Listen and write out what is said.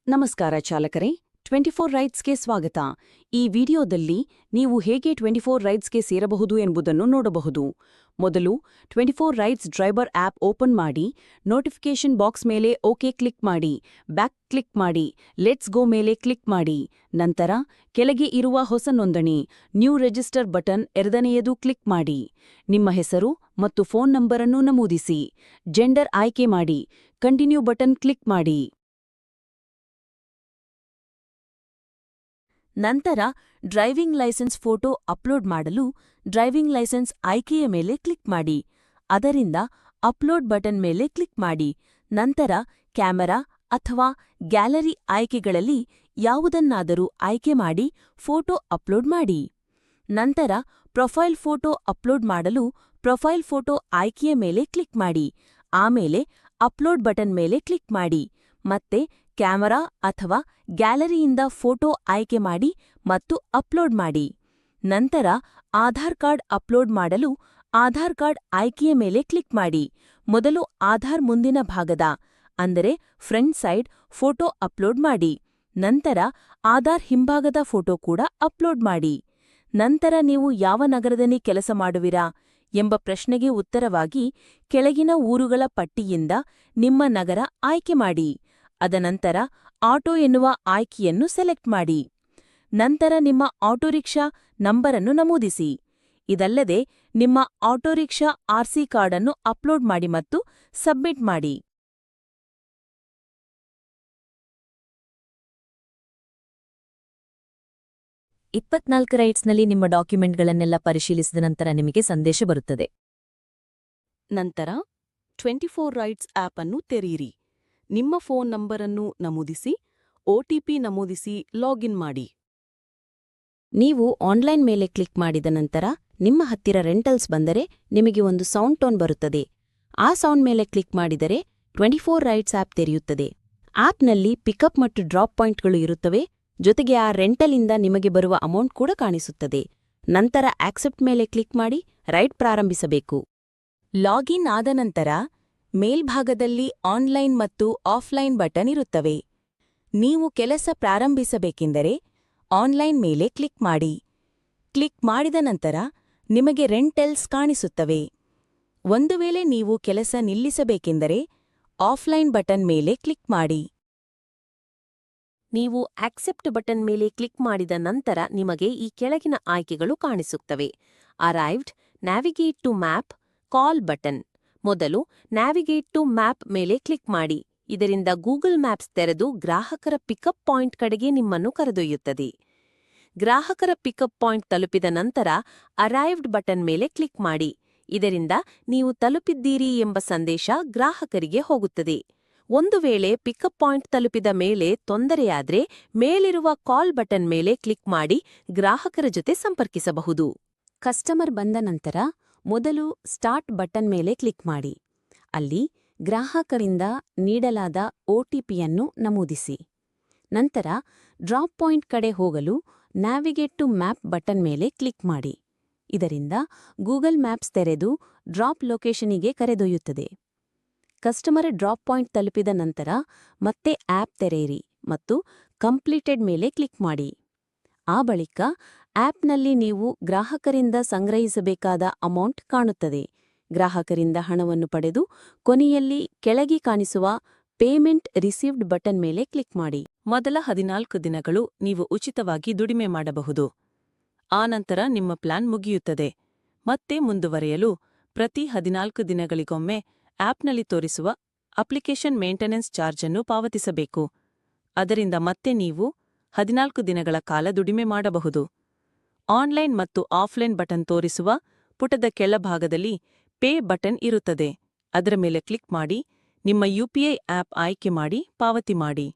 ನಮಸ್ಕಾರ ಚಾಲಕರೇ, 24 ರೈಡ್ಸ್ಗೆ ಸ್ವಾಗತ. ಈ ವಿಡಿಯೋದಲ್ಲಿ ನೀವು ಹೇಗೆ 24 ರೈಡ್ಸ್ಗೆ ಸೇರಬಹುದು ಎಂಬುದನ್ನು ನೋಡಬಹುದು. ಮೊದಲು 24 ರೈಡ್ಸ್ ಡ್ರೈವರ್ ಆಪ್ ಓಪನ್ ಮಾಡಿ, ನೋಟಿಫಿಕೇಷನ್ ಬಾಕ್ಸ್ ಮೇಲೆ ಓಕೆ ಕ್ಲಿಕ್ ಮಾಡಿ, ಬ್ಯಾಕ್ ಕ್ಲಿಕ್ ಮಾಡಿ, ಲೆಟ್ಸ್ ಗೋ ಮೇಲೆ ಕ್ಲಿಕ್ ಮಾಡಿ. ನಂತರ ಕೆಳಗೆ ಇರುವ ಹೊಸ ನೋಂದಣಿ ನ್ಯೂ ರಿಜಿಸ್ಟರ್ ಬಟನ್ ಎರಡನೆಯದು ಕ್ಲಿಕ್ ಮಾಡಿ. ನಿಮ್ಮ ಹೆಸರು ಮತ್ತು ಫೋನ್ ನಂಬರನ್ನು ನಮೂದಿಸಿ. ಜೆಂಡರ್ ಆಯ್ಕೆ ಮಾಡಿ, ಕಂಟಿನ್ಯೂ ಬಟನ್ ಕ್ಲಿಕ್ ಮಾಡಿ. ನಂತರ ಡ್ರೈವಿಂಗ್ ಲೈಸೆನ್ಸ್ ಫೋಟೋ ಅಪ್ಲೋಡ್ ಮಾಡಲು ಡ್ರೈವಿಂಗ್ ಲೈಸೆನ್ಸ್ ಆಯ್ಕೆಯ ಮೇಲೆ ಕ್ಲಿಕ್ ಮಾಡಿ. ಅದರಿಂದ ಅಪ್ಲೋಡ್ ಬಟನ್ ಮೇಲೆ ಕ್ಲಿಕ್ ಮಾಡಿ. ನಂತರ ಕ್ಯಾಮೆರಾ ಅಥವಾ ಗ್ಯಾಲರಿ ಆಯ್ಕೆಗಳಲ್ಲಿ ಯಾವುದನ್ನಾದರೂ ಆಯ್ಕೆ ಮಾಡಿ ಫೋಟೋ ಅಪ್ಲೋಡ್ ಮಾಡಿ. ನಂತರ ಪ್ರೊಫೈಲ್ ಫೋಟೋ ಅಪ್ಲೋಡ್ ಮಾಡಲು ಪ್ರೊಫೈಲ್ ಫೋಟೋ ಆಯ್ಕೆಯ ಮೇಲೆ ಕ್ಲಿಕ್ ಮಾಡಿ. ಆಮೇಲೆ ಅಪ್ಲೋಡ್ ಬಟನ್ ಮೇಲೆ ಕ್ಲಿಕ್ ಮಾಡಿ. ಮತ್ತೆ ಕ್ಯಾಮೆರಾ ಅಥವಾ ಗ್ಯಾಲರಿಯಿಂದ ಫೋಟೋ ಆಯ್ಕೆ ಮಾಡಿ ಮತ್ತು ಅಪ್ಲೋಡ್ ಮಾಡಿ. ನಂತರ ಆಧಾರ್ ಕಾರ್ಡ್ ಅಪ್ಲೋಡ್ ಮಾಡಲು ಆಧಾರ್ ಕಾರ್ಡ್ ಆಯ್ಕೆಯ ಮೇಲೆ ಕ್ಲಿಕ್ ಮಾಡಿ. ಮೊದಲು ಆಧಾರ್ ಮುಂದಿನ ಭಾಗದ ಅಂದರೆ ಫ್ರಂಟ್ ಸೈಡ್ ಫೋಟೋ ಅಪ್ಲೋಡ್ ಮಾಡಿ. ನಂತರ ಆಧಾರ್ ಹಿಂಭಾಗದ ಫೋಟೋ ಕೂಡ ಅಪ್ಲೋಡ್ ಮಾಡಿ. ನಂತರ ನೀವು ಯಾವ ನಗರದಲ್ಲಿ ಕೆಲಸ ಮಾಡುವಿರಾ ಎಂಬ ಪ್ರಶ್ನೆಗೆ ಉತ್ತರವಾಗಿ ಕೆಳಗಿನ ಊರುಗಳ ಪಟ್ಟಿಯಿಂದ ನಿಮ್ಮ ನಗರ ಆಯ್ಕೆ ಮಾಡಿ. ಅದನಂತರ ಆಟೋ ಎನ್ನುವ ಆಯ್ಕೆಯನ್ನು ಸೆಲೆಕ್ಟ್ ಮಾಡಿ. ನಂತರ ನಿಮ್ಮ ಆಟೋರಿಕ್ಷಾ ನಂಬರನ್ನು ನಮೂದಿಸಿ. ಇದಲ್ಲದೆ ನಿಮ್ಮ ಆಟೋರಿಕ್ಷಾ ಆರ್ಸಿ ಕಾರ್ಡನ್ನು ಅಪ್ಲೋಡ್ ಮಾಡಿ ಮತ್ತು ಸಬ್ಮಿಟ್ ಮಾಡಿ. 24 ರೈಡ್ಸ್ನಲ್ಲಿ ನಿಮ್ಮ ಡಾಕ್ಯುಮೆಂಟ್ಗಳನ್ನೆಲ್ಲ ಪರಿಶೀಲಿಸಿದ ನಂತರ ನಿಮಗೆ ಸಂದೇಶ ಬರುತ್ತದೆ. ನಂತರ 24 ರೈಡ್ಸ್ ಆಪ್ ಅನ್ನು ತೆರೆಯಿರಿ. ನಿಮ್ಮ ಫೋನ್ ನಂಬರನ್ನು ನಮೂದಿಸಿ, ಒಟಿಪಿ ನಮೂದಿಸಿ ಲಾಗಿನ್ ಮಾಡಿ. ನೀವು ಆನ್ಲೈನ್ ಮೇಲೆ ಕ್ಲಿಕ್ ಮಾಡಿದ ನಂತರ ನಿಮ್ಮ ಹತ್ತಿರ ರೆಂಟಲ್ಸ್ ಬಂದರೆ ನಿಮಗೆ ಒಂದು ಸೌಂಡ್ ಟೋನ್ ಬರುತ್ತದೆ. ಆ ಸೌಂಡ್ ಮೇಲೆ ಕ್ಲಿಕ್ ಮಾಡಿದರೆ 24 ರೈಡ್ಸ್ ಆಪ್ ತೆರೆಯುತ್ತದೆ. ಆಪ್ನಲ್ಲಿ ಪಿಕಪ್ ಮತ್ತು ಡ್ರಾಪ್ ಪಾಯಿಂಟ್ಗಳು ಇರುತ್ತವೆ. ಜೊತೆಗೆ ಆ ರೆಂಟಲಿಂದ ನಿಮಗೆ ಬರುವ ಅಮೌಂಟ್ ಕೂಡ ಕಾಣಿಸುತ್ತದೆ. ನಂತರ ಆಕ್ಸೆಪ್ಟ್ ಮೇಲೆ ಕ್ಲಿಕ್ ಮಾಡಿ ರೈಡ್ ಪ್ರಾರಂಭಿಸಬೇಕು. ಲಾಗಿನ್ ಆದ ನಂತರ ಮೇಲ್ಭಾಗದಲ್ಲಿ ಆನ್ಲೈನ್ ಮತ್ತು ಆಫ್ಲೈನ್ ಬಟನ್ ಇರುತ್ತವೆ. ನೀವು ಕೆಲಸ ಪ್ರಾರಂಭಿಸಬೇಕೆಂದರೆ ಆನ್ಲೈನ್ ಮೇಲೆ ಕ್ಲಿಕ್ ಮಾಡಿ. ಕ್ಲಿಕ್ ಮಾಡಿದ ನಂತರ ನಿಮಗೆ ರೆಂಟಲ್ಸ್ ಕಾಣಿಸುತ್ತವೆ. ಒಂದು ವೇಳೆ ನೀವು ಕೆಲಸ ನಿಲ್ಲಿಸಬೇಕೆಂದರೆ ಆಫ್ಲೈನ್ ಬಟನ್ ಮೇಲೆ ಕ್ಲಿಕ್ ಮಾಡಿ. ನೀವು ಆಕ್ಸೆಪ್ಟ್ ಬಟನ್ ಮೇಲೆ ಕ್ಲಿಕ್ ಮಾಡಿದ ನಂತರ ನಿಮಗೆ ಈ ಕೆಳಗಿನ ಆಯ್ಕೆಗಳು ಕಾಣಿಸುತ್ತವೆ. Arrived, navigate to map, call button. ಮೊದಲು ನ್ಯಾವಿಗೇಟ್ ಟು ಮ್ಯಾಪ್ ಮೇಲೆ ಕ್ಲಿಕ್ ಮಾಡಿ. ಇದರಿಂದ ಗೂಗಲ್ ಮ್ಯಾಪ್ಸ್ ತೆರೆದು ಗ್ರಾಹಕರ ಪಿಕಪ್ ಪಾಯಿಂಟ್ ಕಡೆಗೆ ನಿಮ್ಮನ್ನು ಕರೆದೊಯ್ಯುತ್ತದೆ. ಗ್ರಾಹಕರ ಪಿಕಪ್ ಪಾಯಿಂಟ್ ತಲುಪಿದ ನಂತರ ಅರೈವ್ಡ್ ಬಟನ್ ಮೇಲೆ ಕ್ಲಿಕ್ ಮಾಡಿ. ಇದರಿಂದ ನೀವು ತಲುಪಿದ್ದೀರಿ ಎಂಬ ಸಂದೇಶ ಗ್ರಾಹಕರಿಗೆ ಹೋಗುತ್ತದೆ. ಒಂದು ವೇಳೆ ಪಿಕಪ್ ಪಾಯಿಂಟ್ ತಲುಪಿದ ಮೇಲೆ ತೊಂದರೆಯಾದ್ರೆ ಮೇಲಿರುವ ಕಾಲ್ ಬಟನ್ ಮೇಲೆ ಕ್ಲಿಕ್ ಮಾಡಿ ಗ್ರಾಹಕರ ಜೊತೆ ಸಂಪರ್ಕಿಸಬಹುದು. ಕಸ್ಟಮರ್ ಬಂದ ನಂತರ ಮೊದಲು ಸ್ಟಾರ್ಟ್ ಬಟನ್ ಮೇಲೆ ಕ್ಲಿಕ್ ಮಾಡಿ. ಅಲ್ಲಿ ಗ್ರಾಹಕರಿಂದ ನೀಡಲಾದ ಒಟಿಪಿಯನ್ನು ನಮೂದಿಸಿ. ನಂತರ ಡ್ರಾಪ್ ಪಾಯಿಂಟ್ ಕಡೆ ಹೋಗಲು ನ್ಯಾವಿಗೇಟ್ ಟು ಮ್ಯಾಪ್ ಬಟನ್ ಮೇಲೆ ಕ್ಲಿಕ್ ಮಾಡಿ. ಇದರಿಂದ ಗೂಗಲ್ ಮ್ಯಾಪ್ಸ್ ತೆರೆದು ಡ್ರಾಪ್ ಲೊಕೇಶನಿಗೆ ಕರೆದೊಯ್ಯುತ್ತದೆ. ಕಸ್ಟಮರ್ ಡ್ರಾಪ್ ಪಾಯಿಂಟ್ ತಲುಪಿದ ನಂತರ ಮತ್ತೆ ಆಪ್ ತೆರೆಯಿರಿ ಮತ್ತು ಕಂಪ್ಲೀಟೆಡ್ ಮೇಲೆ ಕ್ಲಿಕ್ ಮಾಡಿ. ಆ ಬಳಿಕ ಆಪ್ನಲ್ಲಿ ನೀವು ಗ್ರಾಹಕರಿಂದ ಸಂಗ್ರಹಿಸಬೇಕಾದ ಅಮೌಂಟ್ ಕಾಣುತ್ತದೆ. ಗ್ರಾಹಕರಿಂದ ಹಣವನ್ನು ಪಡೆದು ಕೊನೆಯಲ್ಲಿ ಕೆಳಗೆ ಕಾಣಿಸುವ ಪೇಮೆಂಟ್ ರಿಸೀವ್ಡ್ ಬಟನ್ ಮೇಲೆ ಕ್ಲಿಕ್ ಮಾಡಿ. ಮೊದಲ 14 ದಿನಗಳು ನೀವು ಉಚಿತವಾಗಿ ದುಡಿಮೆ ಮಾಡಬಹುದು. ಆನಂತರ ನಿಮ್ಮ ಪ್ಲಾನ್ ಮುಗಿಯುತ್ತದೆ. ಮತ್ತೆ ಮುಂದುವರೆಯಲು ಪ್ರತಿ 14 ದಿನಗಳಿಗೊಮ್ಮೆ ಆಪ್ನಲ್ಲಿ ತೋರಿಸುವ ಅಪ್ಲಿಕೇಶನ್ ಮೇಂಟೆನೆನ್ಸ್ ಚಾರ್ಜನ್ನು ಪಾವತಿಸಬೇಕು. ಅದರಿಂದ ಮತ್ತೆ ನೀವು 14 ದಿನಗಳ ಕಾಲ ದುಡಿಮೆ ಮಾಡಬಹುದು. ಆನ್ಲೈನ್ ಮತ್ತು ಆಫ್ಲೈನ್ ಬಟನ್ ತೋರಿಸುವ ಪುಟದ ಕೆಳಭಾಗದಲ್ಲಿ ಪೇ ಬಟನ್ ಇರುತ್ತದೆ. ಅದರ ಮೇಲೆ ಕ್ಲಿಕ್ ಮಾಡಿ ನಿಮ್ಮ ಯುಪಿಐ ಆಪ್ ಆಯ್ಕೆ ಮಾಡಿ ಪಾವತಿ ಮಾಡಿ.